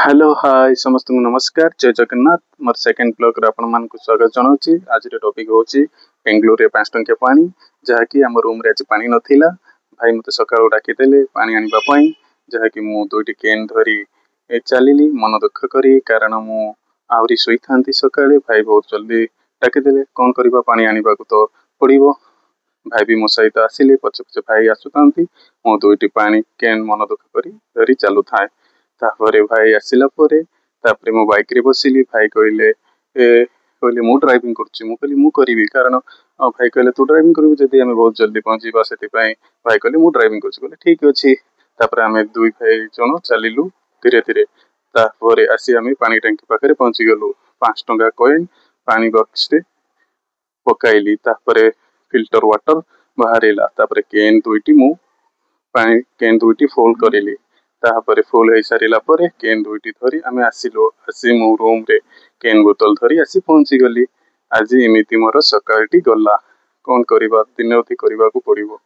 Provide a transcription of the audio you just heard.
Hello hi समस्त को नमस्कार जय जगन्नाथ मोर सेकंड ब्लॉग रे आपण मान को स्वागत जनाउची। आज रे टॉपिक होची बेंगलुरु रे 5 टंकिया पानी जहा कि हम रूम रे आज पानी नथिला। भाई मते सकाळ डाकी देले पानी आनिबा पई जहा कि मु दुईटी केन धरी चलिली मन दुख करी कारण मु आवरी सोई थांती सकाळे। भाई बहुत जल्दी डाकी देले कोन करबा पानी आनिबा को तो पड़िबो। भाई भी मो सहित आसिले पछे पछे भाई आसुतांती मो दुईटी पानी केन मन दुख करी धरी चालू थाए। तापरे भाई आसिला परे तापरे मो बाइक रे बसिली। भाई कहले मु ड्राइविंग करछि मु कहली मु करिवि कारण भाई कहले तू ड्राइविंग करिवि जदि हमें बहुत जल्दी पहुंचीबा सेति पई भाई कहले मु ड्राइविंग करछि कहले ठीक अछि। तापरे हमें दुई भाई जण चलिलु धीरे धीरे। तापरे आसी हमें पानी टंकी पाखरे पहुंची गलु। 5 टंका कॉइन पानी बॉक्स रे पकाइली तापरे फिल्टर वाटर बाहरिला। तापरे केन दुईटी मु पानी केन दुईटी फुल करिली। तापरे फुल हे सारिला परे केन दुईटी धरी आमे आसिलो। आसी मो रूम रे केन बोतल धरी आसी पहुंची गली। आज एमिति मोर सकाळटी गला कोन करबा दिन अथी करबा को पड़िबो।